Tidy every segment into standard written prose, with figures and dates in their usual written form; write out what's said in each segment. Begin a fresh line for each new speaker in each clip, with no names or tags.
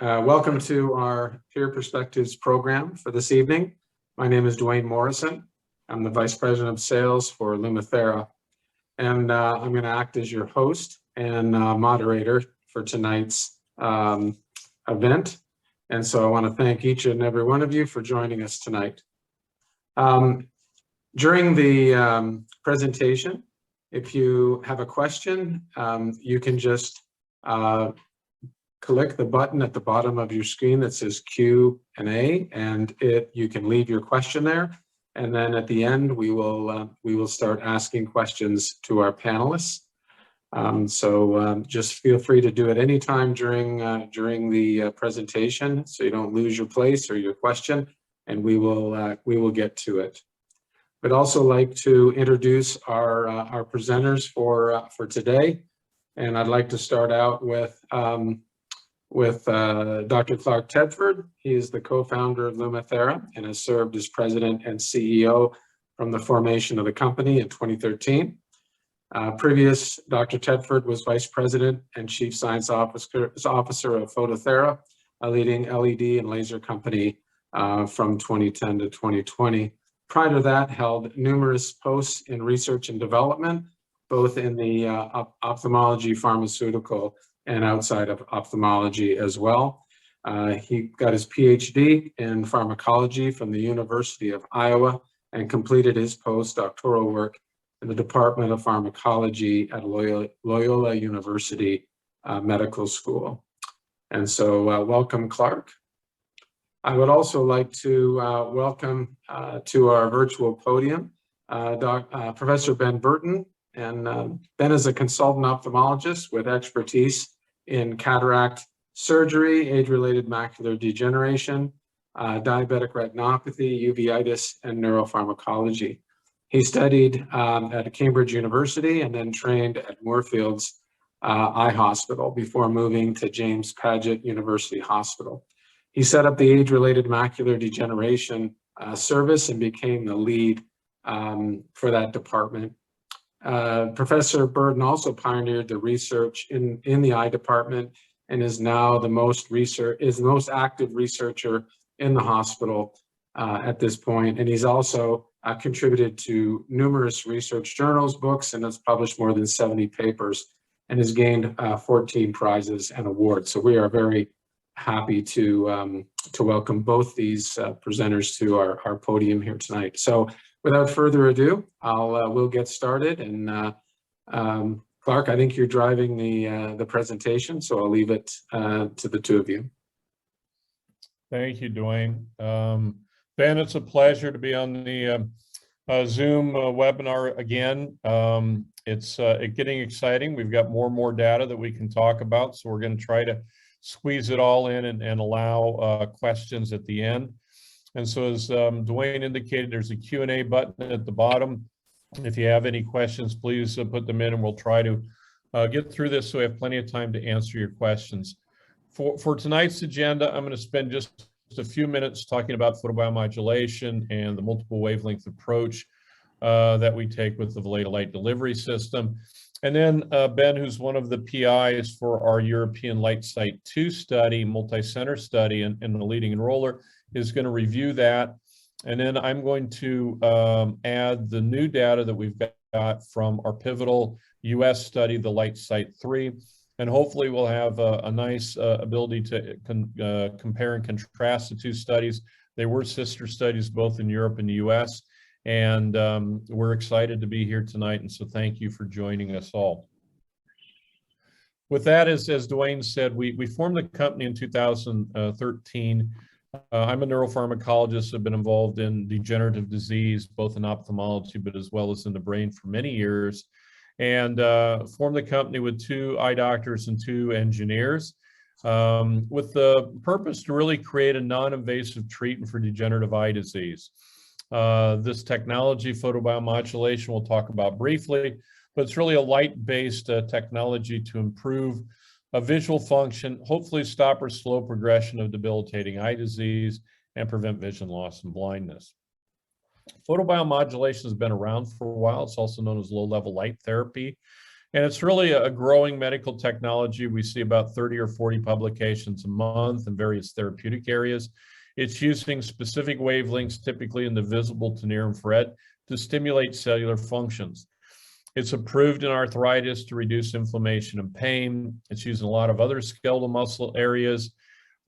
Welcome to our Peer Perspectives program for this evening. My name is Dwayne Morrison. I'm the Vice President of Sales for LumiThera, and I'm going to act as your host and moderator for tonight's event. And so I want to thank each and every one of you for joining us tonight. During the presentation, if you have a question, you can just click the button at the bottom of your screen that says Q&A, and you can leave your question there. And then at the end, we will start asking questions to our panelists. So just feel free to do it anytime during the presentation, so you don't lose your place or your question, and we will get to it. I'd also like to introduce our presenters for today, and I'd like to start out with Dr. Clark Tedford. He is the co-founder of LumiThera and has served as president and CEO from the formation of the company in 2013. Previous, Dr. Tedford was vice president and chief science officer of PhotoThera, a leading LED and laser company from 2010 to 2020. Prior to that, held numerous posts in research and development, both in the ophthalmology, pharmaceutical, and outside of ophthalmology as well. He got his Ph.D. in pharmacology from the University of Iowa and completed his post-doctoral work in the Department of Pharmacology at Loyola University Medical School. And so welcome, Clark. I would also like to welcome to our virtual podium Professor Ben Burton. And Ben is a consultant ophthalmologist with expertise in cataract surgery, age-related macular degeneration, diabetic retinopathy, uveitis, and neuropharmacology. He studied at Cambridge University and then trained at Moorfields Eye Hospital before moving to James Paget University Hospital. He set up the age-related macular degeneration service and became the lead for that department. Professor Burton also pioneered the research in the eye department and is now the most active researcher in the hospital at this point. And he's also contributed to numerous research journals, books, and has published more than 70 papers and has gained 14 prizes and awards. So we are very happy to welcome both these presenters to our podium here tonight. So without further ado, we'll get started. And Clark, I think you're driving the presentation, so I'll leave it to the two of you.
Thank you, Dwayne. Ben, it's a pleasure to be on the Zoom webinar again. It's getting exciting. We've got more and more data that we can talk about, so we're going to try to squeeze it all in and allow questions at the end. And so as Dwayne indicated, there's a Q&A button at the bottom. If you have any questions, please put them in and we'll try to get through this so we have plenty of time to answer your questions. For tonight's agenda, I'm going to spend just a few minutes talking about photobiomodulation and the multiple wavelength approach that we take with the Valeda Light Delivery System. And then Ben, who's one of the PIs for our European Lightsite II study, multi-center study, and the leading enroller, is going to review that. And then I'm going to add the new data that we've got from our pivotal US study, the Lightsite III. And hopefully we'll have a nice ability to compare and contrast the two studies. They were sister studies both in Europe and the US. And we're excited to be here tonight. And so thank you for joining us all. With that, as Dwayne said, we formed the company in 2013. I'm a neuropharmacologist. I've been involved in degenerative disease, both in ophthalmology, but as well as in the brain for many years. And formed the company with 2 eye doctors and 2 engineers with the purpose to really create a non-invasive treatment for degenerative eye disease. This technology, photobiomodulation, we'll talk about briefly, but it's really a light-based technology to improve visual function, hopefully stop or slow progression of debilitating eye disease and prevent vision loss and blindness. Photobiomodulation has been around for a while. It's also known as low-level light therapy. And it's really a growing medical technology. We see about 30 or 40 publications a month in various therapeutic areas. It's using specific wavelengths, typically in the visible to near infrared, to stimulate cellular functions. It's approved in arthritis to reduce inflammation and pain. It's used in a lot of other skeletal muscle areas,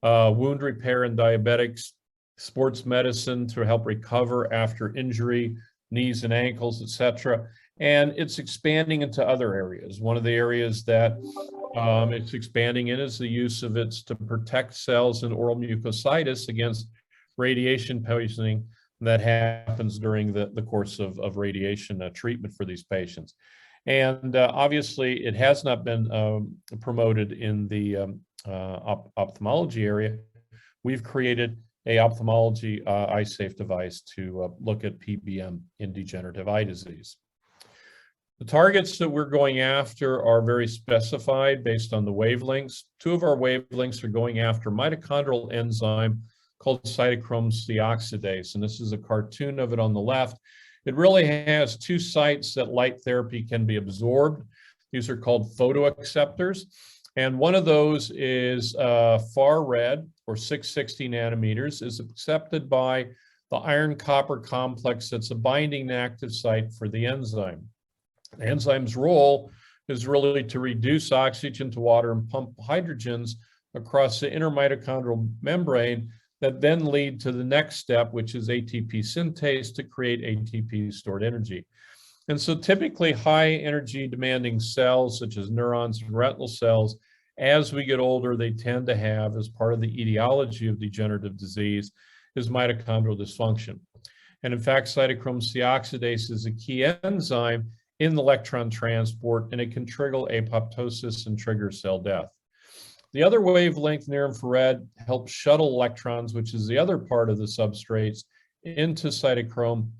wound repair in diabetics, sports medicine to help recover after injury, knees and ankles, etc. And it's expanding into other areas. One of the areas that it's expanding in is the use of it to protect cells in oral mucositis against radiation poisoning that happens during the course of radiation treatment for these patients. And obviously, it has not been promoted in the ophthalmology area. We've created a ophthalmology eye safe device to look at PBM in degenerative eye disease. The targets that we're going after are very specified based on the wavelengths. Two of our wavelengths are going after mitochondrial enzyme called cytochrome C oxidase, and this is a cartoon of it on the left. It really has two sites that light therapy can be absorbed. These are called photoacceptors, and one of those is far red, or 660 nanometers, is accepted by the iron-copper complex that's a binding active site for the enzyme. The enzyme's role is really to reduce oxygen to water and pump hydrogens across the inner mitochondrial membrane that then lead to the next step, which is ATP synthase to create ATP stored energy. And so typically high energy demanding cells, such as neurons and retinal cells, as we get older, they tend to have, as part of the etiology of degenerative disease, is mitochondrial dysfunction. And in fact, cytochrome C oxidase is a key enzyme in the electron transport, and it can trigger apoptosis and trigger cell death. The other wavelength, near infrared, helps shuttle electrons, which is the other part of the substrates, into cytochrome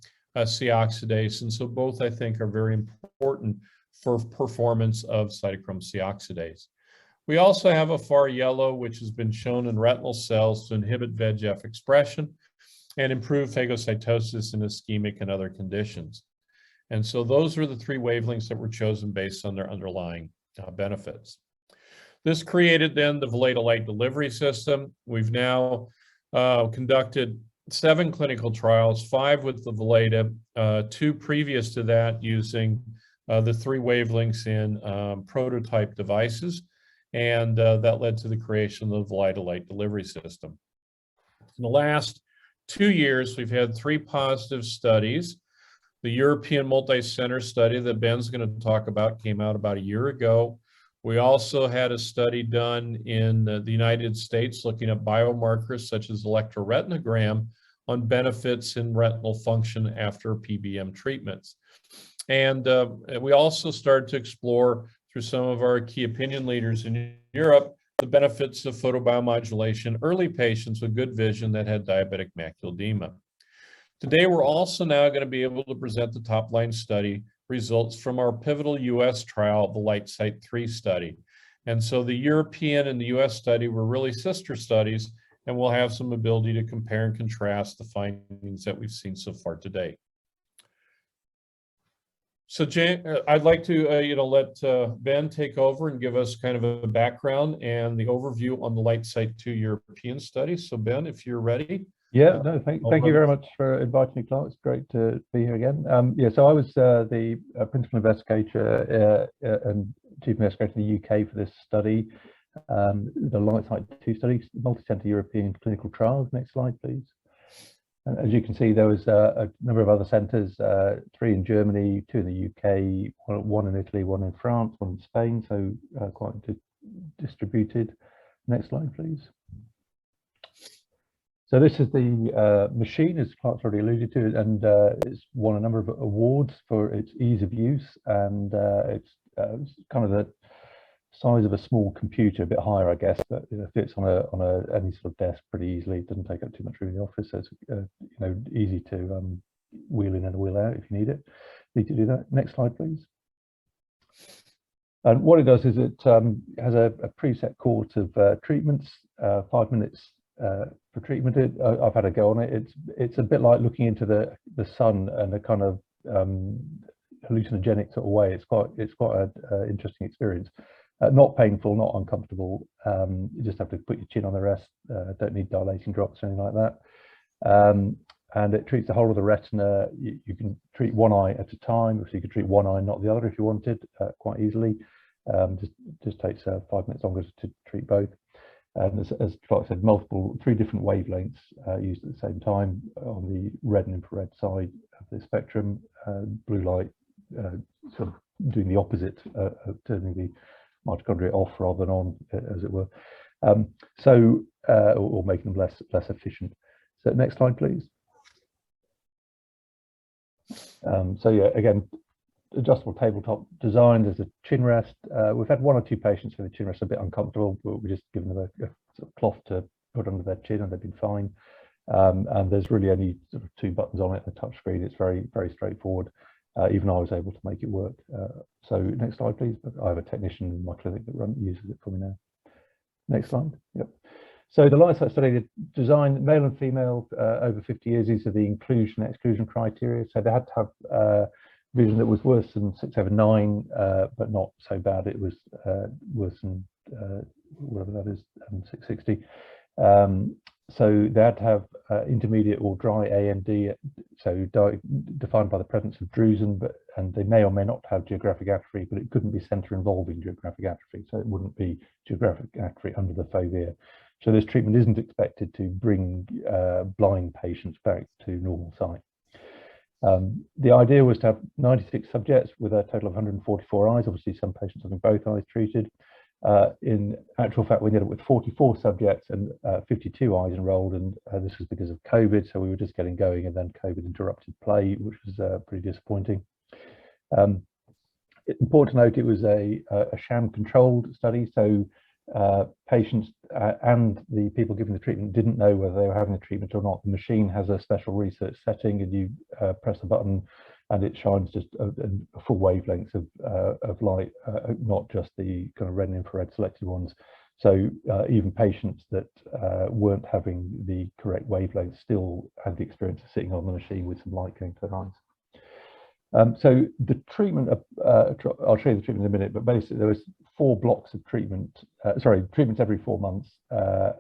C oxidase. And so both, I think, are very important for performance of cytochrome C oxidase. We also have a far yellow, which has been shown in retinal cells to inhibit VEGF expression and improve phagocytosis in ischemic and other conditions. And so those are the three wavelengths that were chosen based on their underlying benefits. This created then the Valeda Light Delivery System. We've now conducted 7 clinical trials, 5 with the Valeda, 2 previous to that using the 3 wavelengths in prototype devices. And that led to the creation of the Valeda Light Delivery System. In the last 2 years, we've had 3 positive studies. The European multi-center study that Ben's going to talk about came out about a year ago. We also had a study done in the United States looking at biomarkers such as electroretinogram on benefits in retinal function after PBM treatments. And we also started to explore through some of our key opinion leaders in Europe the benefits of photobiomodulation in early patients with good vision that had diabetic macular edema. Today, we're also now going to be able to present the top-line study results from our pivotal U.S. trial, the Lightsite II study. And so the European and the U.S. study were really sister studies, and we'll have some ability to compare and contrast the findings that we've seen so far today. So James, I'd like to let Ben take over and give us kind of a background and the overview on the Lightsite II European study. So Ben, if you're ready.
Yeah, no, thank you very much for inviting me, Clark. It's great to be here again. Yeah, so I was the principal investigator and chief investigator in the UK for this study, the Lightsite II study, multi-center European clinical trials. Next slide, please. And as you can see, there was a number of other centers, 3 in Germany, 2 in the UK, 1 in Italy, 1 in France, 1 in Spain, so quite distributed. Next slide, please. So this is the machine, as Clark's already alluded to, and it's won a number of awards for its ease of use, and it's kind of the size of a small computer, a bit higher, I guess, but fits on any sort of desk pretty easily. It doesn't take up too much room in the office, so it's easy to wheel in and wheel out if you need it. Need to do that. Next slide, please. And what it does is it has a preset course of treatments, 5 minutes for treatment. I've had a go on it. It's a bit like looking into the sun and a kind of hallucinogenic sort of way. It's quite an interesting experience. Not painful, not uncomfortable. You just have to put your chin on the rest. Don't need dilating drops or anything like that. And it treats the whole of the retina. You can treat one eye at a time, so you could treat one eye, not the other, if you wanted, quite easily. Just takes 5 minutes longer to treat both. And as Clark said, 3 different wavelengths used at the same time on the red and infrared side of the spectrum. Blue light sort of doing the opposite of turning the mitochondria off rather than on, as it were. Or making them less efficient. So next slide, please. So yeah, again, adjustable tabletop design. There's a chin rest. We've had 1 or 2 patients with the chin rest a bit uncomfortable, but we're just giving them a sort of cloth to put under their chin, and they've been fine. And there's really only sort of 2 buttons on it, a touch screen. It's very, very straightforward. Even I was able to make it work. So next slide, please. I have a technician in my clinic that uses it for me now. Next slide. Yep. So the Lightsite study designed male and female over 50 years. These are the inclusion exclusion criteria. So they had to have vision that was worse than 6/9, but not so bad it was worse than whatever that is, 660. So they had to have intermediate or dry AMD, so defined by the presence of drusen, and they may or may not have geographic atrophy, but it couldn't be center involving geographic atrophy, so it wouldn't be geographic atrophy under the fovea. So this treatment isn't expected to bring blind patients back to normal sight. The idea was to have 96 subjects with a total of 144 eyes, obviously some patients having both eyes treated. In actual fact, we ended up with 44 subjects and 52 eyes enrolled, and this was because of COVID, so we were just getting going, and then COVID interrupted play, which was pretty disappointing. Important to note, it was a sham controlled study, so patients and the people giving the treatment didn't know whether they were having the treatment or not. The machine has a special research setting, and you press the button and it shines just a full wavelength of light, not just the kind of red and infrared selected ones. So even patients that weren't having the correct wavelength still had the experience of sitting on the machine with some light going to their eyes. So the treatment, I'll show you the treatment in a minute, but basically there was 4 blocks of treatment, treatments every 4 months, rather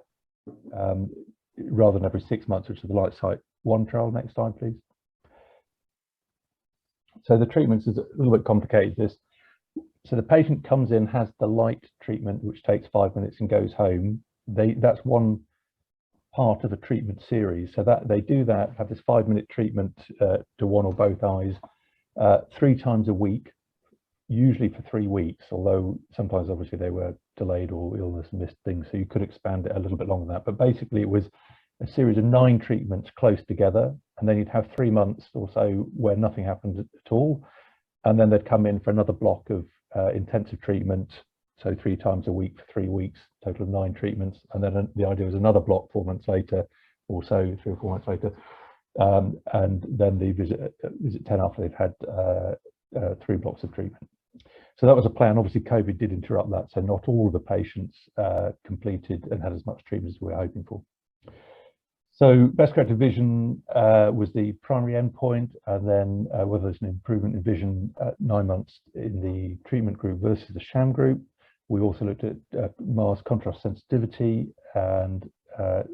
than every 6 months, which is the Lightsite I trial. Next slide, please. So the treatments is a little bit complicated. So the patient comes in, has the light treatment, which takes 5 minutes and goes home. That's one part of a treatment series. So that they do that, have this 5-minute treatment to one or both eyes 3 times a week, usually for 3 weeks, although sometimes obviously they were delayed or illness missed things, so you could expand it a little bit longer than that. But basically it was a series of 9 treatments close together, and then you'd have 3 months or so where nothing happened at all, and then they'd come in for another block of intensive treatment, so 3 times a week for 3 weeks, total of 9 treatments, and then the idea was another block 4 months later, or so 3 or 4 months later, and then the visit 10 after they've had 3 blocks of treatment. So that was a plan. Obviously COVID did interrupt that, so not all of the patients completed and had as much treatment as we were hoping for. So best corrected vision was the primary endpoint, and then whether there's an improvement in vision at 9 months in the treatment group versus the sham group. We also looked at Mars contrast sensitivity, and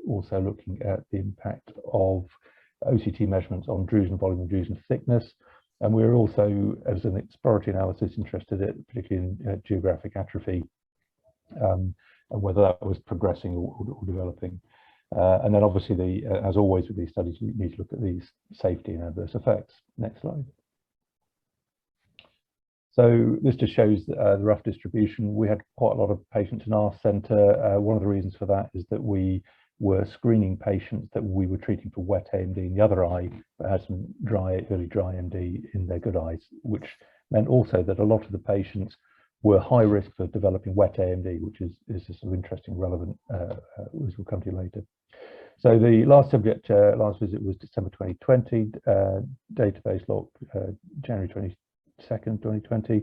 also looking at the impact of OCT measurements on drusen volume and drusen thickness. And we were also, as an exploratory analysis, interested in particularly in geographic atrophy, and whether that was progressing or developing. And then obviously, as always with these studies, we need to look at these safety and adverse effects. Next slide. So this just shows the rough distribution. We had quite a lot of patients in our centre. One of the reasons for that is that we were screening patients that we were treating for wet AMD in the other eye, but had some early dry AMD in their good eyes, which meant also that a lot of the patients were high risk for developing wet AMD, which is a sort of interesting, relevant, which we'll come to later. So the last subject, last visit was December 2020, database lock, January 22nd, 2020,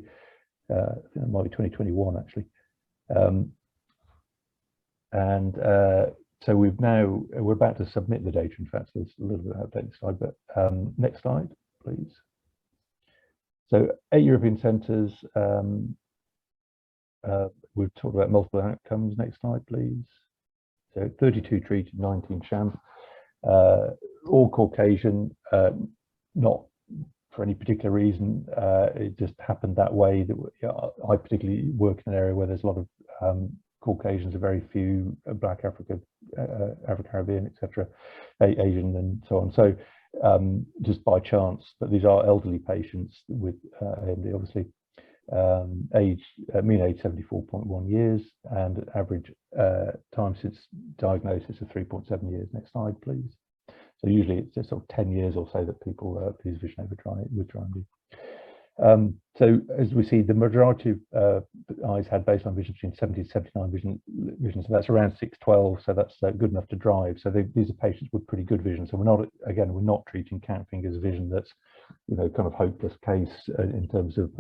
it might be 2021 actually. So we're about to submit the data, in fact, so it's a little bit outdated slide, but next slide, please. So 8 European centres. We've talked about multiple outcomes. Next slide, please. So 32 treated, 19 sham. All Caucasian, not for any particular reason. It just happened that way. That I particularly work in an area where there's a lot of Caucasians, a very few Black Afro-Caribbean, etc., Asian, and so on. So just by chance, but these are elderly patients with AMD, obviously. Mean age 74.1 years, and average time since diagnosis of 3.7 years. Next slide, please. So usually it's just sort of 10 years or so that people lose vision with dry AMD. So as we see, the majority of eyes had baseline vision between 70 to 79 vision, so that's around 612, so that's good enough to drive. So these are patients with pretty good vision. So we're not treating cat fingers vision that's, you know, kind of hopeless case in terms of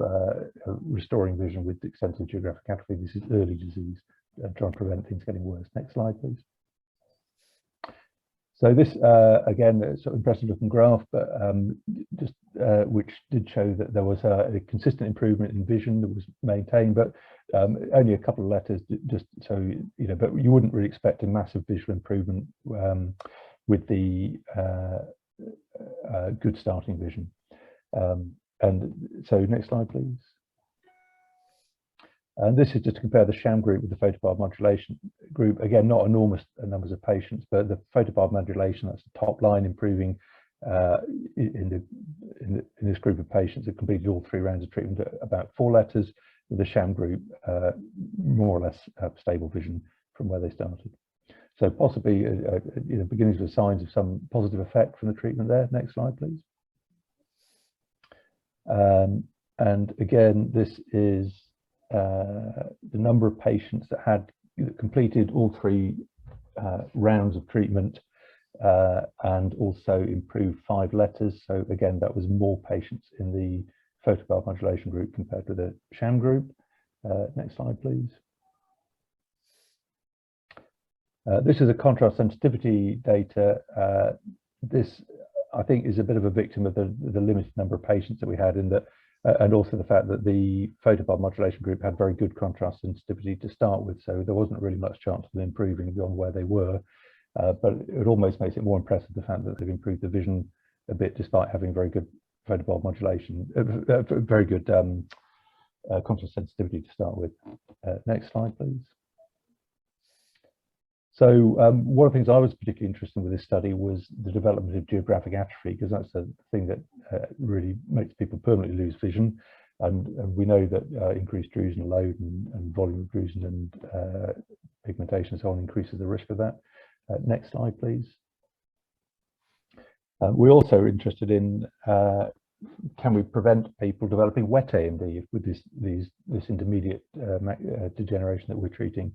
restoring vision with extensive geographic atrophy. This is early disease, trying to prevent things getting worse. Next slide, please. So this, again, a sort of impressive looking graph, but which did show that there was a consistent improvement in vision that was maintained, but only a couple of letters, just so, you know, but you wouldn't really expect a massive visual improvement with the good starting vision. And so next slide, please. And this is just to compare the sham group with the photobiomodulation group. Again, not enormous numbers of patients, but the photobiomodulation, that's the top line, improving in this group of patients that completed all 3 rounds of treatment at about 4 letters. With the sham group, more or less stable vision from where they started. So possibly, you know, beginnings with signs of some positive effect from the treatment there. Next slide, please. And again, this is the number of patients that had completed all 3 rounds of treatment and also improved 5 letters. So again, that was more patients in the photobiomodulation group compared to the sham group. Next slide, please. This is a contrast sensitivity data. This, I think, is a bit of a victim of the limited number of patients that we had in that. And also the fact that the photobiomodulation group had very good contrast sensitivity to start with, so there wasn't really much chance of them improving beyond where they were. But it almost makes it more impressive, the fact that they've improved the vision a bit despite having very good photobiomodulation, very good contrast sensitivity to start with. Next slide, please. So one of the things I was particularly interested in with this study was the development of geographic atrophy, because that's the thing that really makes people permanently lose vision. And we know that increased drusen load and volume of drusen and pigmentation and so on increases the risk of that. Next slide, please. We're also interested in can we prevent people developing wet AMD with this intermediate degeneration that we're treating.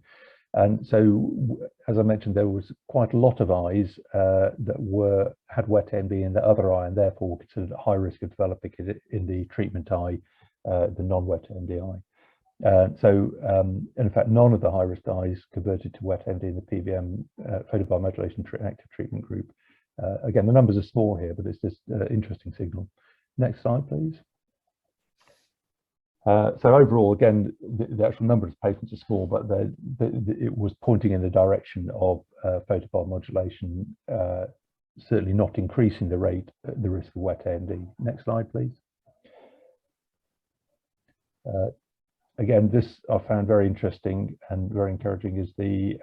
And so, as I mentioned, there was quite a lot of eyes that had wet AMD in the other eye, and therefore were considered at high risk of developing it in the treatment eye, the non-wet AMD eye. In fact, none of the high-risk eyes converted to wet AMD in the PBM photobiomodulation active treatment group. Again, the numbers are small here, but it's just an interesting signal. Next slide, please. So overall, again, the actual number of patients are small, but it was pointing in the direction of photobiomodulation, certainly not increasing the risk of wet AMD. Next slide, please. Again, this I found very interesting and very encouraging, is the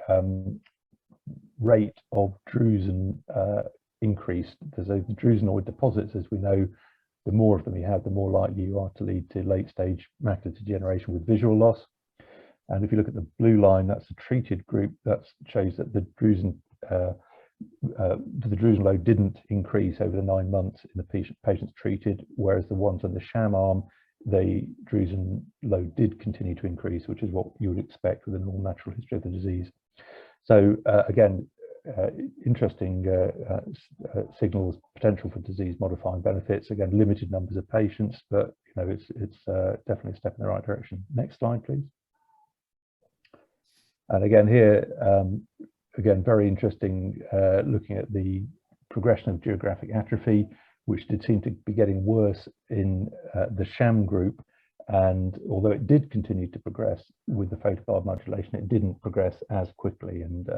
rate of drusen increase. So the drusenoid deposits, as we know, the more of them you have, the more likely you are to lead to late-stage macular degeneration with visual loss. And if you look at the blue line, that's a treated group. That shows that the drusen load didn't increase over the 9 months in the patients treated, whereas the ones on the sham arm, the drusen load did continue to increase, which is what you would expect with a normal natural history of the disease. So again, interesting signals, potential for disease modifying benefits. Again, limited numbers of patients, but you know, it's definitely a step in the right direction. Next slide, please. And again here, again, very interesting, looking at the progression of geographic atrophy. which did seem to be getting worse in the sham group. And although it did continue to progress with the photobiomodulation, it didn't progress as quickly. And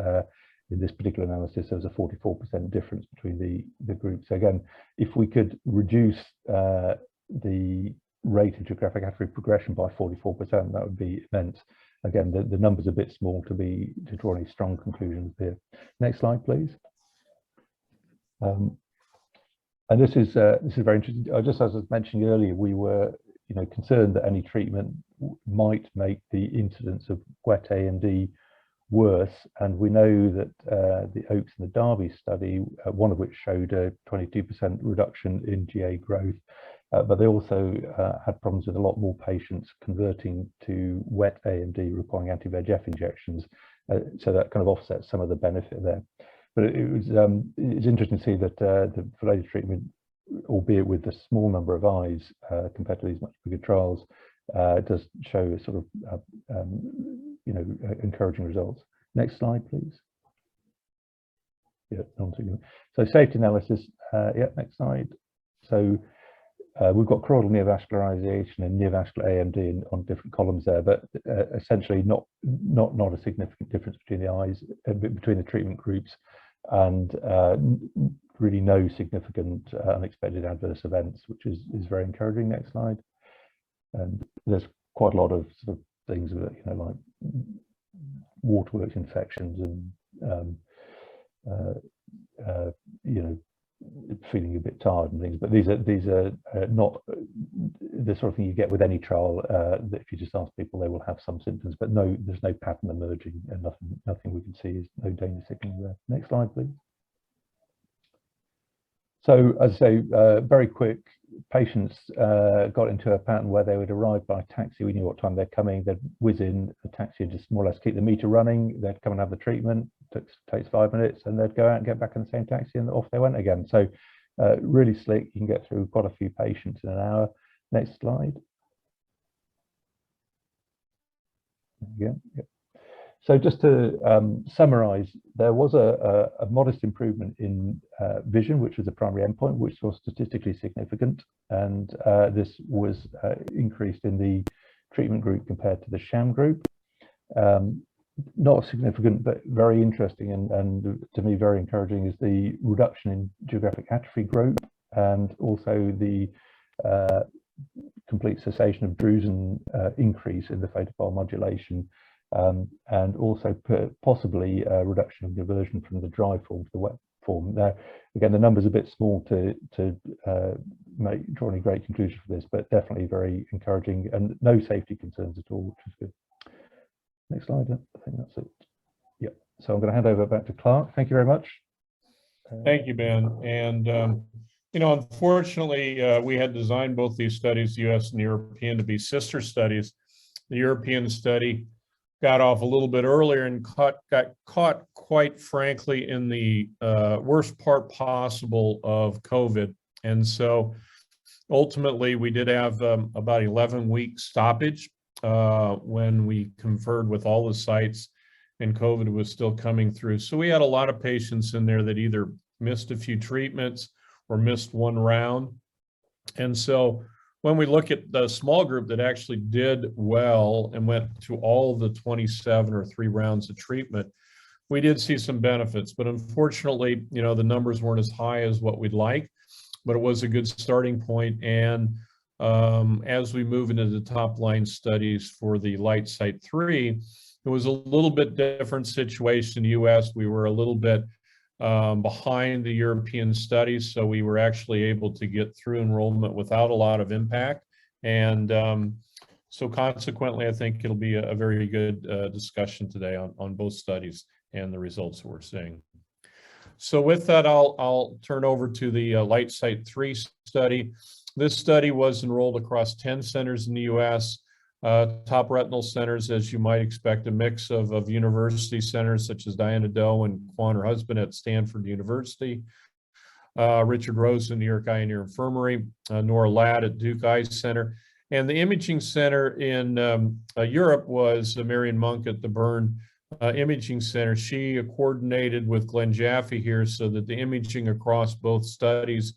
in this particular analysis, there was a 44% difference between the groups. So again, if we could reduce the rate of geographic atrophy progression by 44%, that would be immense. Again, the number's a bit small to draw any strong conclusions here. Next slide, please. And this is very interesting. Just as I was mentioning earlier, we were concerned that any treatment might make the incidence of wet AMD worse, and we know that the Oakes and the Derby study, one of which showed a 22% reduction in GA growth, but they also had problems with a lot more patients converting to wet AMD requiring anti-VEGF injections, so that kind of offsets some of the benefit there. But it's interesting to see that the Valeda treatment, albeit with the small number of eyes compared to these much bigger trials, does show a sort of encouraging results. Next slide, please. Yeah, so safety analysis. Yeah, next slide. So we've got choroidal neovascularization and neovascular AMD on different columns there, but essentially not a significant difference between the eyes, between the treatment groups, and really no significant unexpected adverse events, which is very encouraging. Next slide. And there's quite a lot of sort of things that, like waterworks infections and feeling a bit tired and things, but these are not the sort of thing you get with any trial, that if you just ask people, they will have some symptoms, but there's no pattern emerging, and nothing we can see is no danger signaling there. Next slide, please. So as I say, very quick, patients got into a pattern where they would arrive by taxi. We knew what time they're coming. They'd whiz in the taxi, just more or less keep the meter running. They'd come and have the treatment. Takes 5 minutes, and they'd go out and get back in the same taxi, and off they went again. So really slick. You can get through quite a few patients in an hour. Next slide. Yeah. So just to summarize, there was a modest improvement in vision, which was the primary endpoint, which was statistically significant. And this was increased in the treatment group compared to the sham group. Not significant, but very interesting, and to me very encouraging, is the reduction in geographic atrophy group, and also the complete cessation of drusen increase in the photobiomodulation. And also possibly a reduction in conversion from the dry form to the wet form. Now, again, the number's a bit small to draw any great conclusion for this, but definitely very encouraging, and no safety concerns at all, which is good. Next slide. I think that's it. Yeah. So I'm going to hand over back to Clark. Thank you very much.
Thank you, Ben. And unfortunately, we had designed both these studies, US and European, to be sister studies. The European study got off a little bit earlier and got caught, quite frankly, in the worst part possible of COVID. And so ultimately, we did have about 11-week stoppage when we conferred with all the sites, and COVID was still coming through. So we had a lot of patients in there that either missed a few treatments or missed one round. And so when we look at the small group that actually did well and went to all the 27 or 3 rounds of treatment, we did see some benefits. But unfortunately, the numbers weren't as high as what we'd like, but it was a good starting point. And as we move into the top line studies for the Lightsite III, it was a little bit different situation in the US. We were a little bit behind the European studies, so we were actually able to get through enrollment without a lot of impact. And so consequently, I think it'll be a very good discussion today on both studies and the results that we're seeing. So with that, I'll turn over to the Lightsite III study. This study was enrolled across 10 centers in the US, top retinal centers, as you might expect, a mix of university centers such as Diana Doe and Quan, her husband, at Stanford University, Richard Rose in New York Eye and Ear Infirmary, Nora Ladd at Duke Eye Center. And the imaging center in Europe was Marion Monk at the Bern Imaging Center. She coordinated with Glenn Jaffe here so that the imaging across both studies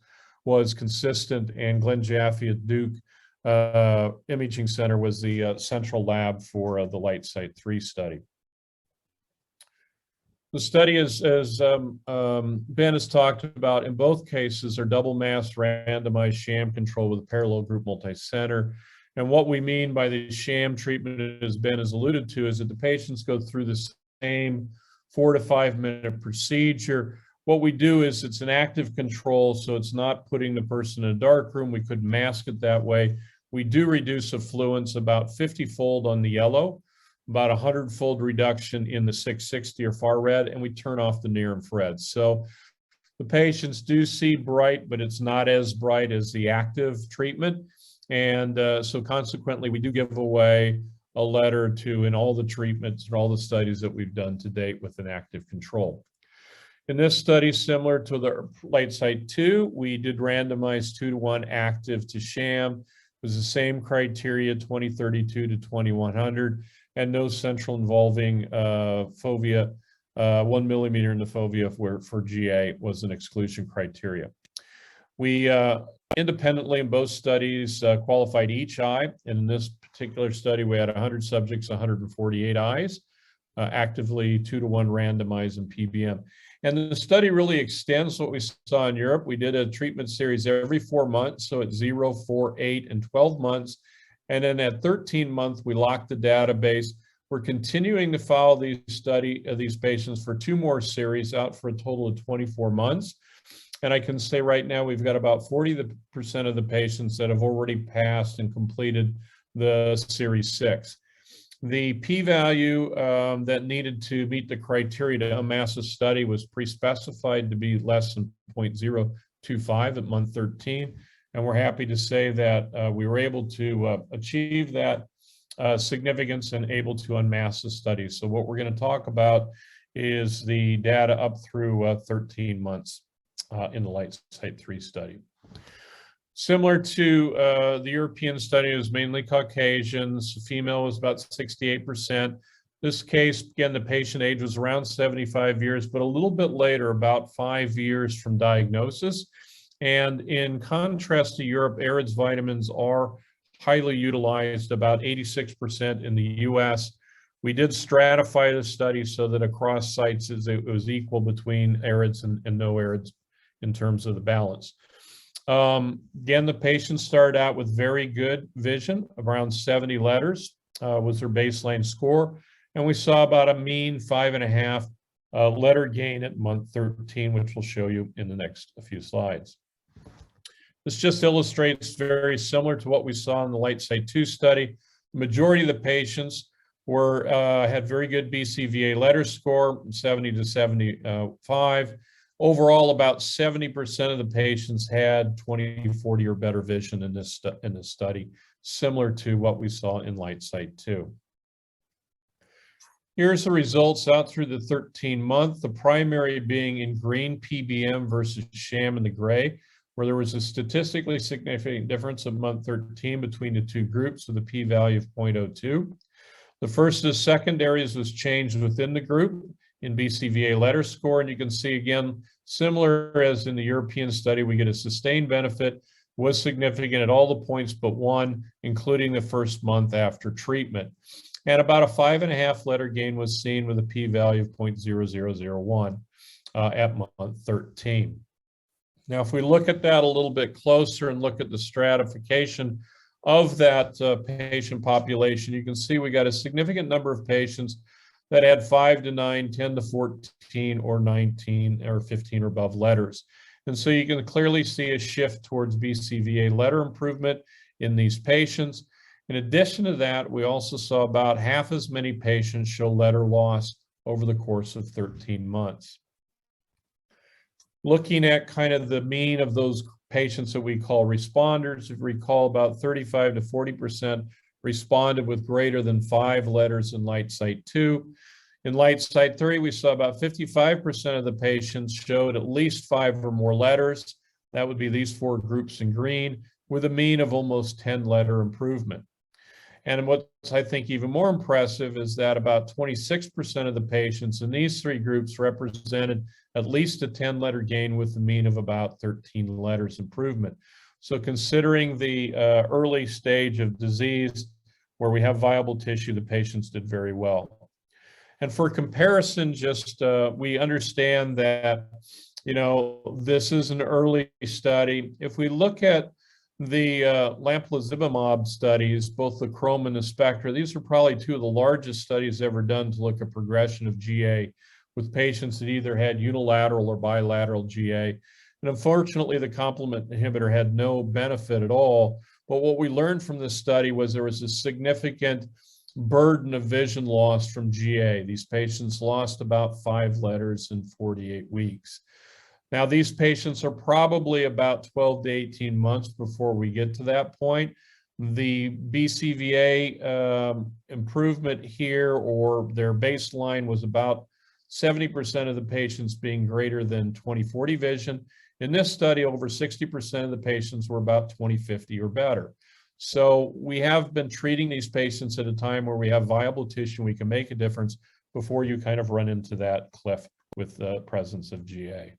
was consistent, and Glenn Jaffe at Duke Imaging Center was the central lab for the Lightsite III study. The study, as Ben has talked about, in both cases are double-masked, randomized, sham control with a parallel group multi-center. And what we mean by the sham treatment, as Ben has alluded to, is that the patients go through the same 4 to 5 minute procedure. What we do is it's an active control, so it's not putting the person in a dark room. We could mask it that way. We do reduce effluence about 50-fold on the yellow, about 100-fold reduction in the 660 or far red, and we turn off the near infrared. So the patients do see bright, but it's not as bright as the active treatment. And so consequently, we do give away a letter or two in all the treatments and all the studies that we've done to date with an active control. In this study, similar to the Lightsite II, we did randomize 2-to-1 active to sham. It was the same criteria, 2032 to 2100, and no central involving fovea, 1 millimeter in the fovea for GA was an exclusion criteria. We independently in both studies qualified each eye. And in this particular study, we had 100 subjects, 148 eyes, actively 2-to-1 randomized in PBM. And the study really extends what we saw in Europe. We did a treatment series every 4 months, so at 0, 4, 8, and 12 months. And then at 13 months, we locked the database. We're continuing to follow these patients for 2 more series out for a total of 24 months. And I can say right now, we've got about 40% of the patients that have already passed and completed the series 6. The p-value that needed to meet the criteria to unmask the study was pre-specified to be less than 0.025 at month 13. And we're happy to say that we were able to achieve that significance and able to unmask the study. So what we're going to talk about is the data up through 13 months in the Lightsite III study. Similar to the European study, it was mainly Caucasians. Female was about 68%. This case, again, the patient age was around 75 years, but a little bit later, about 5 years from diagnosis. And in contrast to Europe, AREDS vitamins are highly utilized, about 86% in the US. We did stratify the study so that across sites it was equal between AREDS and no AREDS in terms of the balance. Again, the patients started out with very good vision, around 70 letters was their baseline score. And we saw about a mean 5.5 letter gain at month 13, which we'll show you in the next few slides. This just illustrates very similar to what we saw in the Lightsite II study. The majority of the patients had very good BCVA letter score, 70 to 75. Overall, about 70% of the patients had 20/40 or better vision in this study, similar to what we saw in Lightsite II. Here's the results out through the 13-month, the primary being in green PBM versus sham in the gray, where there was a statistically significant difference at month 13 between the 2 groups with a p-value of 0.02. The first and secondaries was changed within the group in BCVA letter score. And you can see again, similar as in the European study, we get a sustained benefit, was significant at all the points but 1, including the first month after treatment. And about a 5.5 letter gain was seen with a p-value of 0.0001 at month 13. Now, if we look at that a little bit closer and look at the stratification of that patient population, you can see we got a significant number of patients that had 5 to 9, 10 to 14, or 19 or 15 or above letters. And so you can clearly see a shift towards BCVA letter improvement in these patients. In addition to that, we also saw about half as many patients show letter loss over the course of 13 months. Looking at kind of the mean of those patients that we call responders, if you recall, about 35 to 40% responded with greater than 5 letters in Lightsite II. In Lightsite III, we saw about 55% of the patients showed at least 5 or more letters. That would be these 4 groups in green, with a mean of almost 10 letter improvement. And what's, I think, even more impressive is that about 26% of the patients in these three groups represented at least a 10-letter gain with a mean of about 13 letters improvement. So considering the early stage of disease where we have viable tissue, the patients did very well. And for comparison, just we understand that, you know, this is an early study. If we look at the lampalizumab studies, both the Chrome and the Spectra, these are probably two of the largest studies ever done to look at progression of GA with patients that either had unilateral or bilateral GA. And unfortunately, the complement inhibitor had no benefit at all. But what we learned from this study was there was a significant burden of vision loss from GA. These patients lost about 5 letters in 48 weeks. Now, these patients are probably about 12 to 18 months before we get to that point. The BCVA improvement here, or their baseline, was about 70% of the patients being greater than 20/40 vision. In this study, over 60% of the patients were about 20/50 or better. So we have been treating these patients at a time where we have viable tissue, we can make a difference before you kind of run into that cliff with the presence of GA.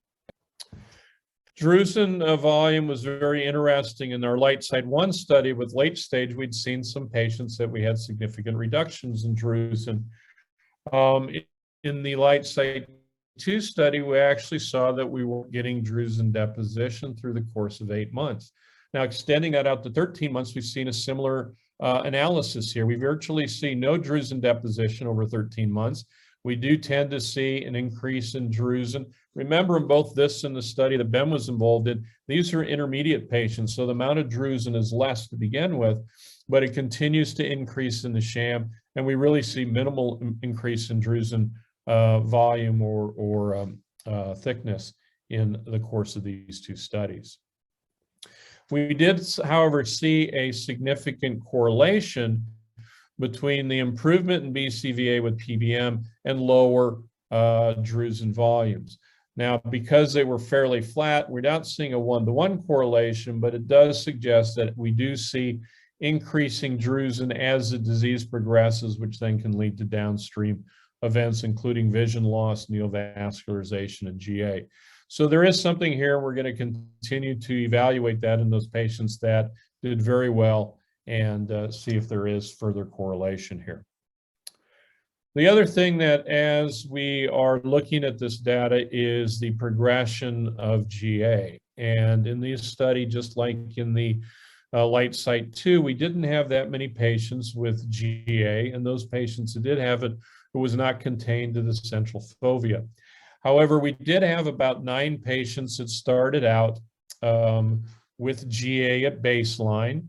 Drusen volume was very interesting. In our Lightsite I study with late stage, we'd seen some patients that we had significant reductions in drusen. In the Lightsite II study, we actually saw that we were getting drusen deposition through the course of 8 months. Now, extending that out to 13 months, we've seen a similar analysis here. We virtually see no drusen deposition over 13 months. We do tend to see an increase in drusen. Remember, in both this and the study that Ben was involved in, these are intermediate patients, so the amount of drusen is less to begin with, but it continues to increase in the sham, and we really see minimal increase in drusen volume or thickness in the course of these two studies. We did, however, see a significant correlation between the improvement in BCVA with PBM and lower drusen volumes. Now, because they were fairly flat, we're not seeing a one-to-one correlation, but it does suggest that we do see increasing drusen as the disease progresses, which then can lead to downstream events, including vision loss, neovascularization, and GA. So there is something here. We're going to continue to evaluate that in those patients that did very well and see if there is further correlation here. The other thing that, as we are looking at this data, is the progression of GA. And in this study, just like in the Lightsite II, we didn't have that many patients with GA, and those patients that did have it, it was not contained to the central fovea. However, we did have about 9 patients that started out with GA at baseline,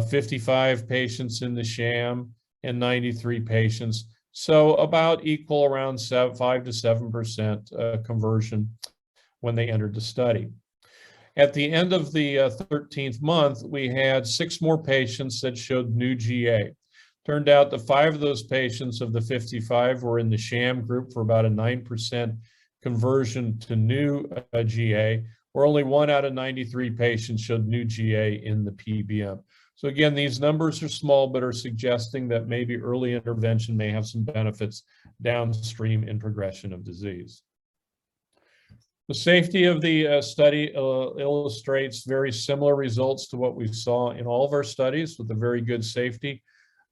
55 patients in the sham, and 93 patients. So about equal, around 5 to 7% conversion when they entered the study. At the end of the 13th month, we had 6 more patients that showed new GA. Turned out that 5 of those patients of the 55 were in the sham group for about a 9% conversion to new GA, where only 1 out of 93 patients showed new GA in the PBM. So again, these numbers are small, but are suggesting that maybe early intervention may have some benefits downstream in progression of disease. The safety of the study illustrates very similar results to what we saw in all of our studies, with a very good safety.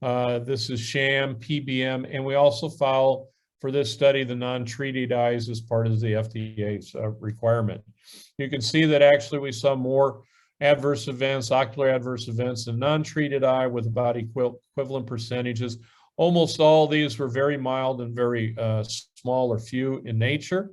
This is sham, PBM, and we also follow, for this study, the non-treated eyes as part of the FDA's requirement. You can see that actually we saw more adverse events, ocular adverse events, in non-treated eye with about equivalent percentages. Almost all these were very mild and very small or few in nature.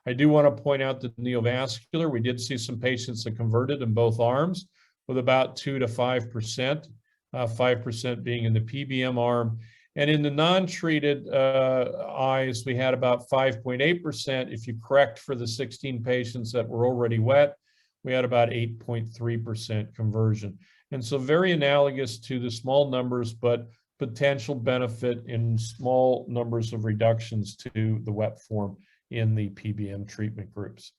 I do want to point out that neovascular, we did see some patients that converted in both arms with about 2 to 5%, 5% being in the PBM arm. And in the non-treated eyes, we had about 5.8%. If you correct for the 16 patients that were already wet, we had about 8.3% conversion. And so very analogous to the small numbers, but potential benefit in small numbers of reductions to the wet form in the PBM treatment groups.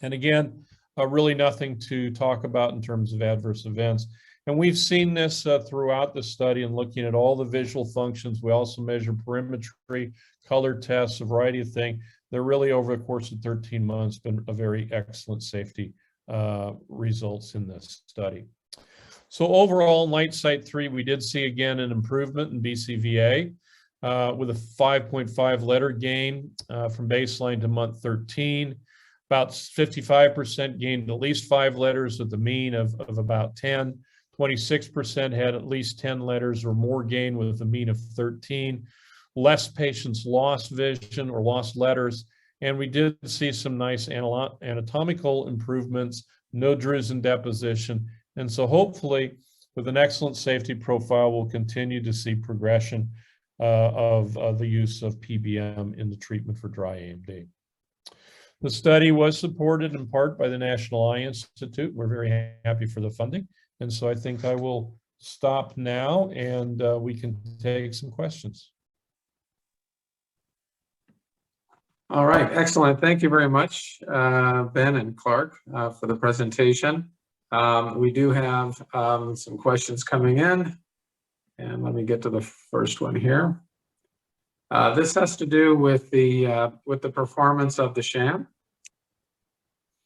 And again, really nothing to talk about in terms of adverse events. And we've seen this throughout the study and looking at all the visual functions. We also measure perimetry, color tests, a variety of things. They're really, over the course of 13 months, been a very excellent safety results in this study. So overall, in Lightsite III, we did see again an improvement in BCVA with a 5.5 letter gain from baseline to month 13. About 55% gained at least 5 letters with a mean of about 10. 26% had at least 10 letters or more gain with a mean of 13. Less patients lost vision or lost letters. And we did see some nice anatomical improvements, no drusen deposition. And so hopefully, with an excellent safety profile, we'll continue to see progression of the use of PBM in the treatment for dry AMD. The study was supported in part by the National Eye Institute. We're very happy for the funding. And so I think I will stop now and we can take some questions.
All right, excellent. Thank you very much, Ben and Clark, for the presentation. We do have some questions coming in, and let me get to the first one here. This has to do with the performance of the sham.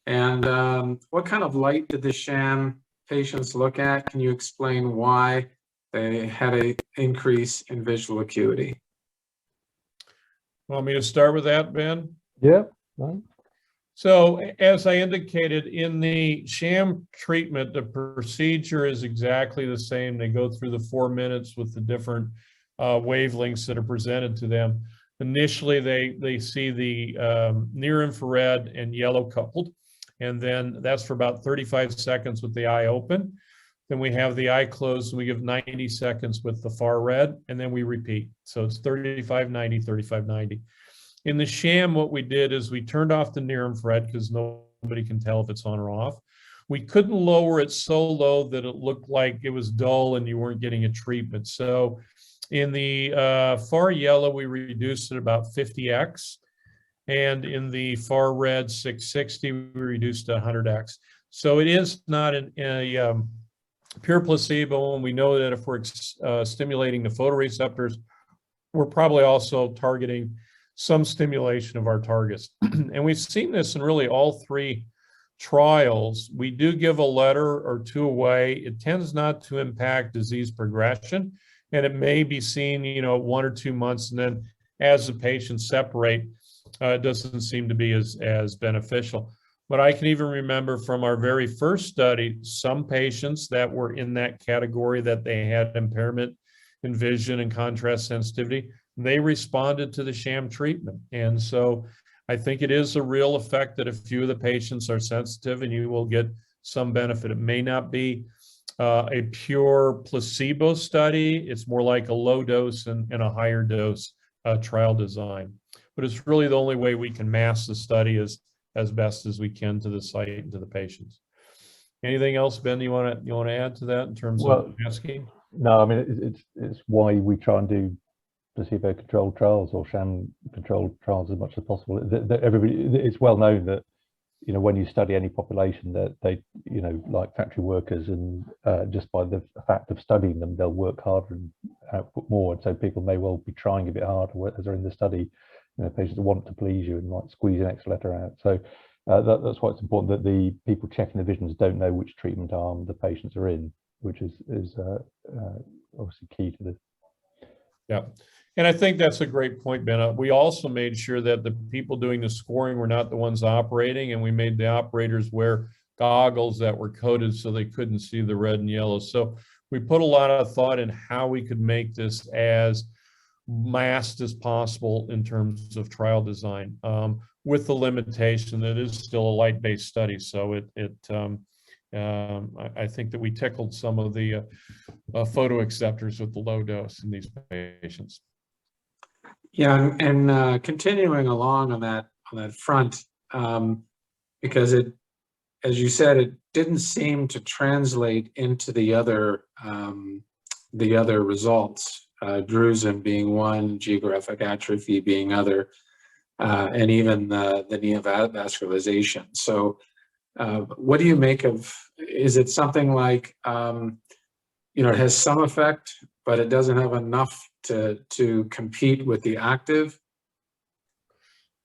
And what kind of light did the sham patients look at? Can you explain why they had an increase in visual acuity?
Want me to start with that, Ben?
Yeah. Right.
So as I indicated, in the sham treatment, the procedure is exactly the same. They go through the 4 minutes with the different wavelengths that are presented to them. Initially, they see the near infrared and yellow coupled, and then that's for about 35 seconds with the eye open. Then we have the eye closed, and we give 90 seconds with the far red, and then we repeat. So it's 35, 90, 35, 90. In the sham, what we did is we turned off the near infrared because nobody can tell if it's on or off. We couldn't lower it so low that it looked like it was dull and you weren't getting a treatment. So in the far yellow, we reduced it about 50x. And in the far red 660, we reduced to 100x. So it is not a pure placebo, and we know that if we're stimulating the photoreceptors, we're probably also targeting some stimulation of our targets. And we've seen this in really all 3 trials. We do give a letter or 2 away. It tends not to impact disease progression, and it may be seen, 1 or 2 months, and then as the patients separate, it doesn't seem to be as beneficial. But I can even remember from our very first study, some patients that were in that category that they had impairment in vision and contrast sensitivity, they responded to the sham treatment. And so I think it is a real effect that a few of the patients are sensitive and you will get some benefit. It may not be a pure placebo study. It's more like a low dose and a higher dose trial design. But it's really the only way we can mask the study as best as we can to the site and to the patients. Anything else, Ben, you want to add to that in terms of masking?
No, I mean, it's why we try and do placebo-controlled trials or sham-controlled trials as much as possible. It's well known that, when you study any population, that they, like factory workers, and just by the fact of studying them, they'll work harder and output more. And so people may well be trying a bit harder as they're in the study. Patients want to please you and might squeeze an extra letter out. So that's why it's important that the people checking the visions don't know which treatment arm the patients are in, which is obviously key to this.
Yeah. And I think that's a great point, Ben. We also made sure that the people doing the scoring were not the ones operating, and we made the operators wear goggles that were coated so they couldn't see the red and yellow. So we put a lot of thought in how we could make this as masked as possible in terms of trial design, with the limitation that it is still a light-based study. So I think that we tickled some of the photo acceptors with the low dose in these patients.
Yeah, and continuing along on that front, because it, as you said, it didn't seem to translate into the other results. Drusen being one, geographic atrophy being other, and even the neovascularization. So what do you make of, is it something like it has some effect, but it doesn't have enough to compete with the active?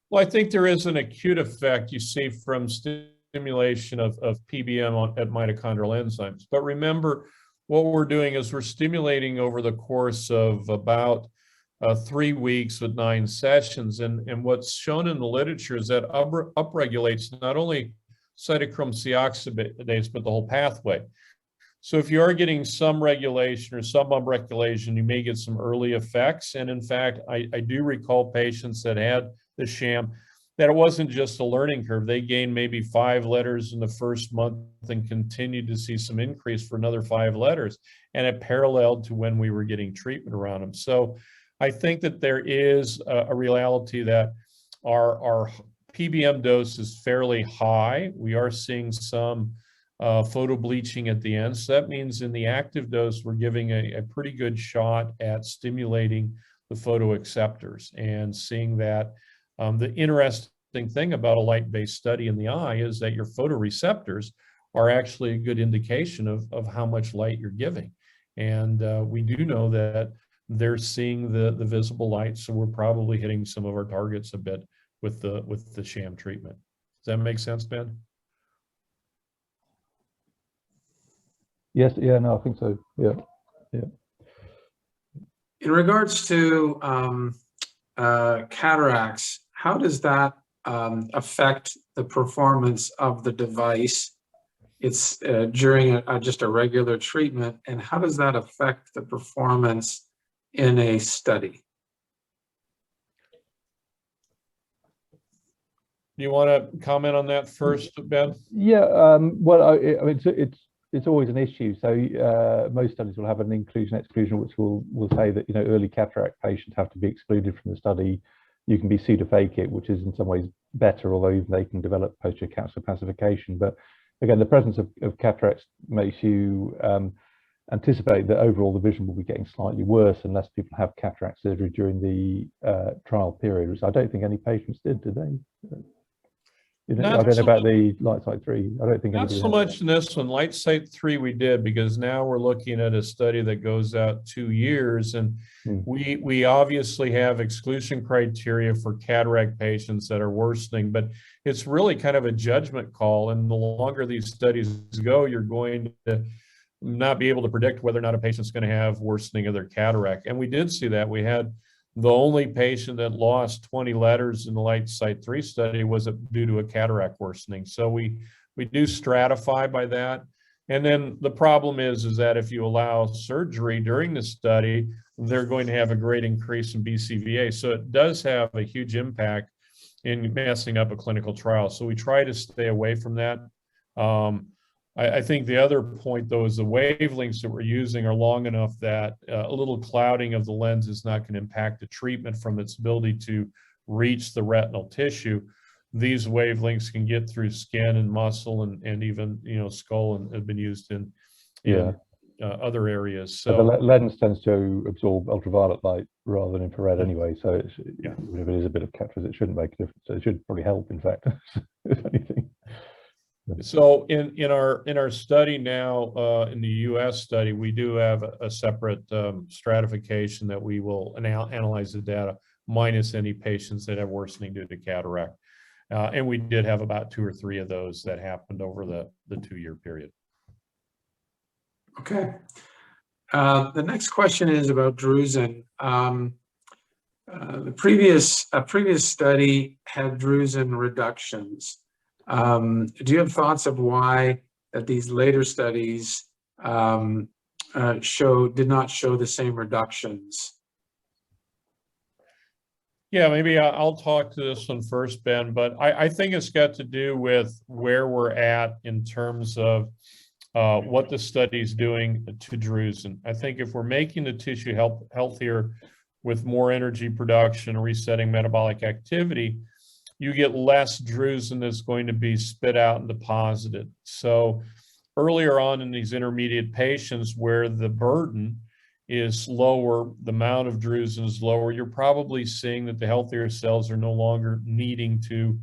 Well, I think there is an acute effect you see from stimulation of PBM at mitochondrial enzymes. But remember, what we're doing is we're stimulating over the course of about 3 weeks with 9 sessions. And what's shown in the literature is that upregulates not only cytochrome C oxidase, but the whole pathway. So if you are getting some regulation or some upregulation, you may get some early effects. And in fact, I do recall patients that had the sham, that it wasn't just a learning curve. They gained maybe 5 letters in the first month and continued to see some increase for another 5 letters. And it paralleled to when we were getting treatment around them. So I think that there is a reality that our PBM dose is fairly high. We are seeing some photo bleaching at the end. So that means in the active dose, we're giving a pretty good shot at stimulating the photoacceptors and seeing that. The interesting thing about a light-based study in the eye is that your photoreceptors are actually a good indication of how much light you're giving. And we do know that they're seeing the visible light, so we're probably hitting some of our targets a bit with the sham treatment. Does that make sense, Ben?
Yes, yeah, no, I think so. Yeah, yeah.
In regards to cataracts, how does that affect the performance of the device? It's during just a regular treatment, and how does that affect the performance in a study?
Do you want to comment on that first, Ben?
Yeah, well, I mean, it's always an issue. So most studies will have an inclusion/exclusion, which will say that early cataract patients have to be excluded from the study. You can be pseudophakic it, which is in some ways better, although even they can develop posterior capsular pacification. But again, the presence of cataracts makes you anticipate that overall the vision will be getting slightly worse unless people have cataract surgery during the trial period, which I don't think any patients did they? I don't know about the Lightsite III. I don't think
not so much in this one. Lightsite III we did, because now we're looking at a study that goes out 2 years, and we obviously have exclusion criteria for cataract patients that are worsening, but it's really kind of a judgment call. And the longer these studies go, you're going to not be able to predict whether or not a patient's going to have worsening of their cataract. And we did see that. We had the only patient that lost 20 letters in the Lightsite III study was due to a cataract worsening. So we do stratify by that. And then the problem is that if you allow surgery during the study, they're going to have a great increase in BCVA. So it does have a huge impact in messing up a clinical trial. So we try to stay away from that. I think the other point, though, is the wavelengths that we're using are long enough that a little clouding of the lens is not going to impact the treatment from its ability to reach the retinal tissue. These wavelengths can get through skin and muscle and even skull, and have been used in other areas. So
the lens tends to absorb ultraviolet light rather than infrared anyway. So even if it is a bit of cataract, it shouldn't make a difference. So it should probably help, in fact, if anything.
So in our study now, in the U.S. study, we do have a separate stratification that we will analyze the data minus any patients that have worsening due to cataract. And we did have about 2 or 3 of those that happened over the 2-year period.
Okay. The next question is about drusen. A previous study had drusen reductions. Do you have thoughts of why that these later studies did not show the same reductions?
Yeah, maybe I'll talk to this one first, Ben, but I think it's got to do with where we're at in terms of what the study's doing to drusen. I think if we're making the tissue healthier with more energy production, resetting metabolic activity, you get less drusen that's going to be spit out and deposited. So earlier on in these intermediate patients where the burden is lower, the amount of drusen is lower, you're probably seeing that the healthier cells are no longer needing to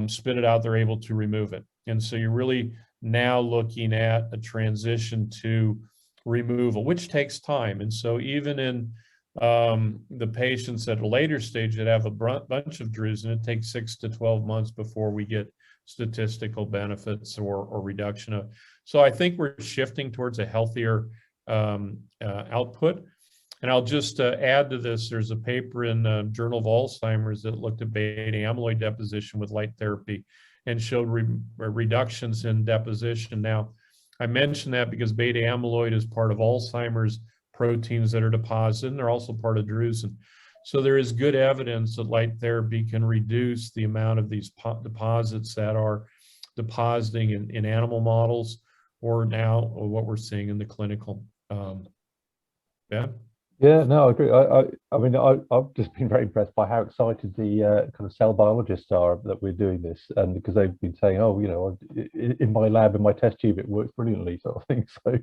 spit it out, they're able to remove it. And so you're really now looking at a transition to removal, which takes time. And so even in the patients at a later stage that have a bunch of drusen, it takes 6 to 12 months before we get statistical benefits or reduction of. So I think we're shifting towards a healthier output. And I'll just add to this, there's a paper in the Journal of Alzheimer's that looked at beta amyloid deposition with light therapy and showed reductions in deposition. Now, I mention that because beta amyloid is part of Alzheimer's proteins that are deposited, and they're also part of drusen. So there is good evidence that light therapy can reduce the amount of these deposits that are depositing in animal models, or now what we're seeing in the clinical. Ben?
Yeah, no, I agree. I mean, I've just been very impressed by how excited the kind of cell biologists are that we're doing this, and because they've been saying, oh, you know, in my lab, in my test tube, it works brilliantly, sort of thing. So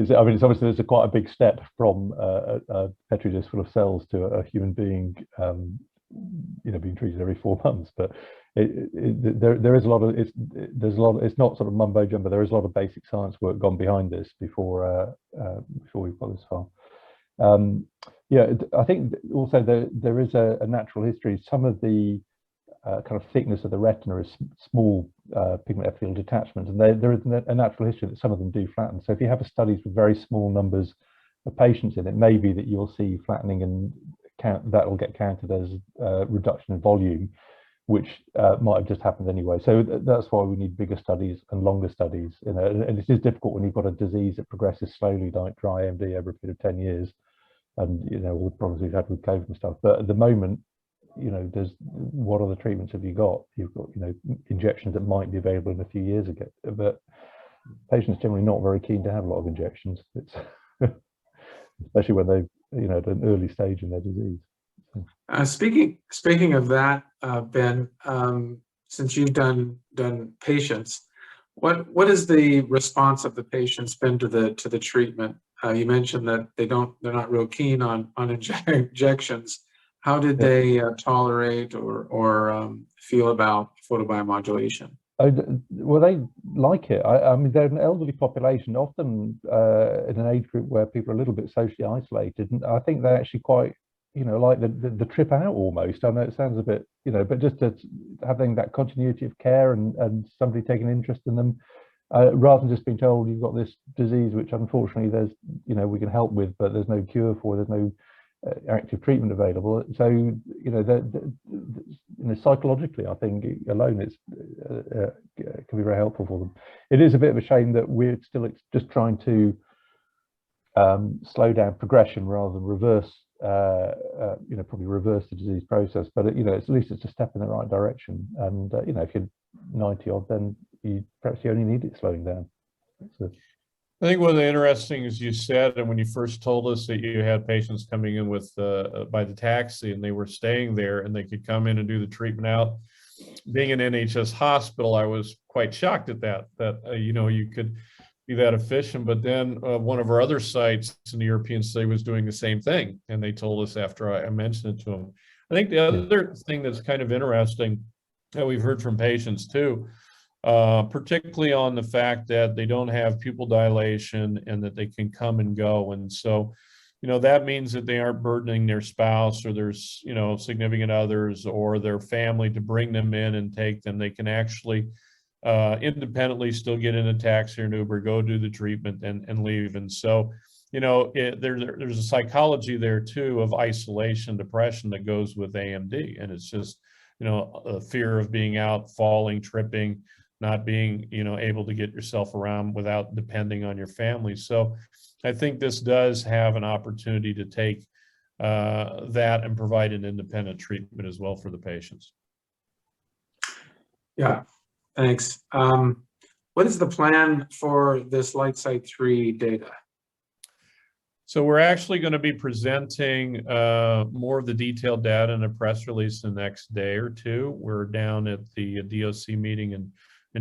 I mean, it's obviously there's quite a big step from a petri dish full of cells to a human being, you know, being treated every 4 months. But there is a lot of it's not sort of mumbo jumbo. There is a lot of basic science work gone behind this before we've got this far. Yeah, I think also there is a natural history. Some of the kind of thickness of the retina is small pigment epithelial detachments, and there is a natural history that some of them do flatten. So if you have studies with very small numbers of patients in it, may be that you'll see flattening, and that will get counted as reduction in volume, which might have just happened anyway. So that's why we need bigger studies and longer studies. You know, and it is difficult when you've got a disease that progresses slowly, like dry AMD, over a period of 10 years. And, you know, all the problems we've had with COVID and stuff. But at the moment, you know, what other treatments have you got? You've got, you know, injections that might be available in a few years ago, but patients generally not very keen to have a lot of injections. It's especially when they've, you know, at an early stage in their disease.
Speaking of that, Ben, since you've done patients, what is the response of the patients been to the treatment? You mentioned that they're not real keen on injections. How did they tolerate or feel about photobiomodulation?
Well, they like it. I mean, they're an elderly population, often in an age group where people are a little bit socially isolated, and I think they actually quite, you know, like the trip out almost. I know it sounds a bit, you know, but just having that continuity of care and somebody taking an interest in them, rather than just being told you've got this disease, which unfortunately there's, you know, we can help with, but there's no cure for, there's no active treatment available. So, you know, psychologically, I think alone it's can be very helpful for them. It is a bit of a shame that we're still just trying to slow down progression rather than reverse, you know, probably reverse the disease process. But you know, at least it's a step in the right direction. And you know, if you're 90 odd, then perhaps you only need it slowing down. So,
I think one of the interesting is you said, and when you first told us that you had patients coming in with by the taxi and they were staying there and they could come in and do the treatment out. Being an NHS hospital, I was quite shocked at that you know, you could be that efficient. But then one of our other sites in the European study was doing the same thing, and they told us after I mentioned it to them. I think the other thing that's kind of interesting that we've heard from patients too, particularly on the fact that they don't have pupil dilation and that they can come and go. And so, you know, that means that they aren't burdening their spouse or their, you know, significant others or their family to bring them in and take them. They can actually independently still get in a taxi or an Uber, go do the treatment and leave. And so, you know, there's a psychology there too of isolation, depression that goes with AMD. And it's just, you know, a fear of being out, falling, tripping, not being, you know, able to get yourself around without depending on your family. So I think this does have an opportunity to take that and provide an independent treatment as well for the patients.
Yeah, thanks. What is the plan for this Lightsite II data?
So we're actually going to be presenting more of the detailed data in a press release the next day or two. We're down at the DOC meeting in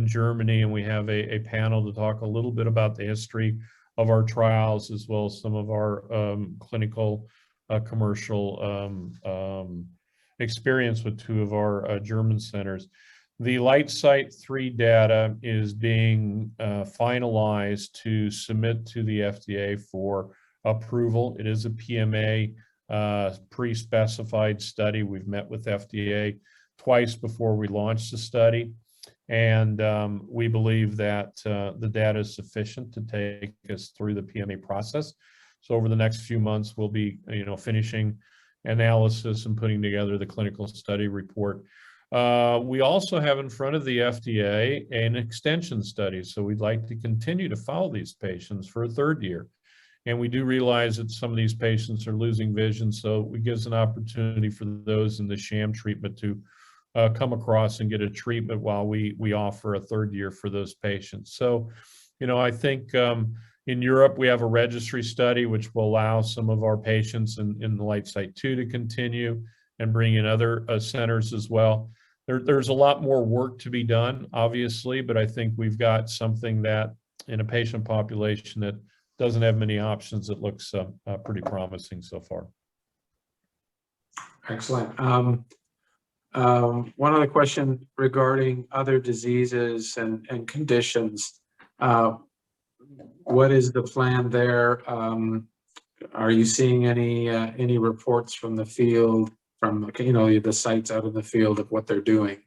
Germany, and we have a panel to talk a little bit about the history of our trials, as well as some of our clinical commercial experience with two of our German centers. The Lightsite III data is being finalized to submit to the FDA for approval. It is a PMA pre-specified study. We've met with FDA twice before we launched the study. And we believe that the data is sufficient to take us through the PMA process. So over the next few months, we'll be, finishing analysis and putting together the clinical study report. We also have in front of the FDA an extension study. So we'd like to continue to follow these patients for a third year. And we do realize that some of these patients are losing vision. So it gives an opportunity for those in the sham treatment to come across and get a treatment while we offer a third year for those patients. So, I think in Europe, we have a registry study which will allow some of our patients in the Lightsite II to continue and bring in other centers as well. There's a lot more work to be done, obviously, but I think we've got something that in a patient population that doesn't have many options, that looks pretty promising so far.
Excellent. One other question regarding other diseases and conditions. What is the plan there? Are you seeing any reports from the field, from the sites out in the field of what they're doing?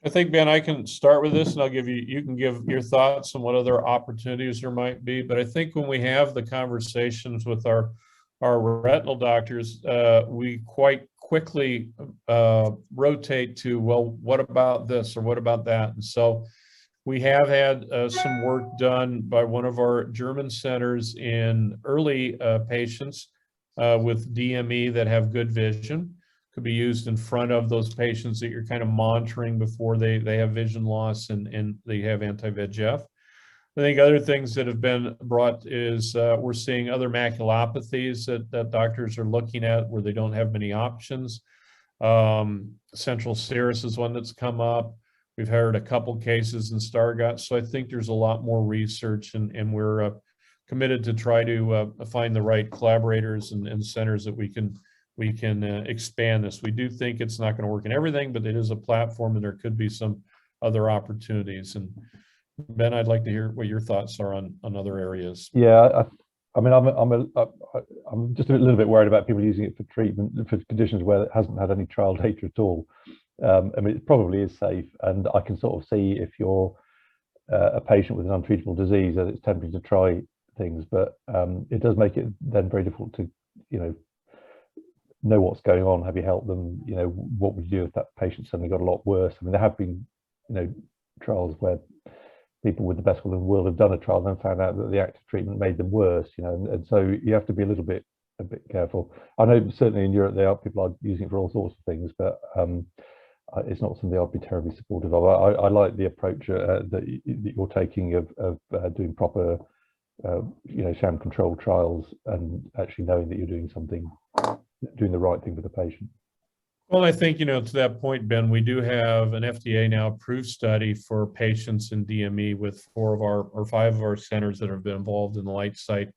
I think, Ben, I can start with this, and I'll you can give your thoughts on what other opportunities there might be. But I think when we have the conversations with our retinal doctors, we quite quickly rotate to, well, what about this or what about that? And so we have had some work done by one of our German centers in early patients with DME that have good vision. Could be used in front of those patients that you're kind of monitoring before they have vision loss and they have anti-VEGF. I think other things that have been brought is we're seeing other maculopathies that doctors are looking at where they don't have many options. Central serous is one that's come up. We've heard a couple cases in Stargardt. So I think there's a lot more research, and we're committed to try to find the right collaborators and centers that we can expand this. We do think it's not going to work in everything, but it is a platform, and there could be some other opportunities. And Ben, I'd like to hear what your thoughts are on other areas.
Yeah, I'm just a little bit worried about people using it for treatment for conditions where it hasn't had any trial data at all. It probably is safe, and I can sort of see if you're a patient with an untreatable disease that it's tempting to try things, but it does make it then very difficult to, know what's going on. Have you helped them? What would you do if that patient suddenly got a lot worse? I mean, there have been, trials where people with the best will in the world have done a trial and then found out that the active treatment made them worse, and so you have to be a bit careful. I know certainly in Europe people are using it for all sorts of things, but it's not something I'd be terribly supportive of. I like the approach that you're taking of doing proper, sham controlled trials and actually knowing that you're doing the right thing for the patient.
Well, I think, to that point, Ben, we do have an FDA now approved study for patients in DME with 5 of our centers that have been involved in the Lightsite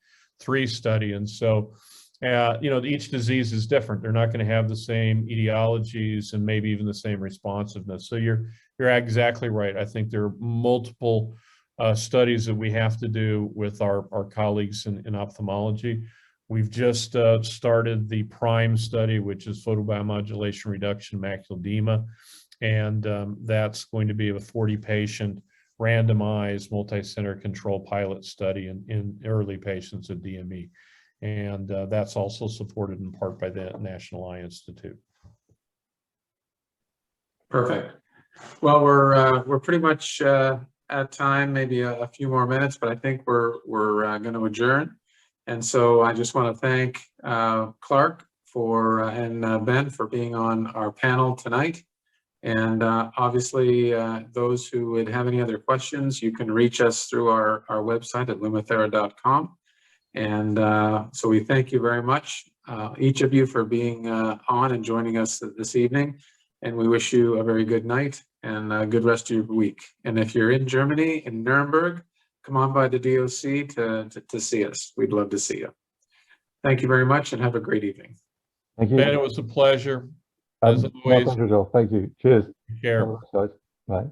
III study. And so, each disease is different. They're not going to have the same etiologies and maybe even the same responsiveness. So you're exactly right. I think there are multiple studies that we have to do with our colleagues in ophthalmology. We've just started the PRIME study, which is photobiomodulation reduction macular edema. And that's going to be a 40-patient randomized multi-center control pilot study in early patients with DME. And that's also supported in part by the National Eye Institute.
Perfect. Well, we're pretty much at time, maybe a few more minutes, but I think we're going to adjourn. And so I just want to thank Clark and Ben for being on our panel tonight. And obviously, those who would have any other questions, you can reach us through our website at LumiThera.com. And so we thank you very much, each of you, for being on and joining us this evening. And we wish you a very good night and a good rest of your week. And if you're in Germany, in Nuremberg, come on by the DOC to see us. We'd love to see you. Thank you very much and have a great evening.
Thank you.
Ben, it was a pleasure. As
My
always,
pleasure, Joel. Thank you. Cheers.
take care.
All right, guys. Bye.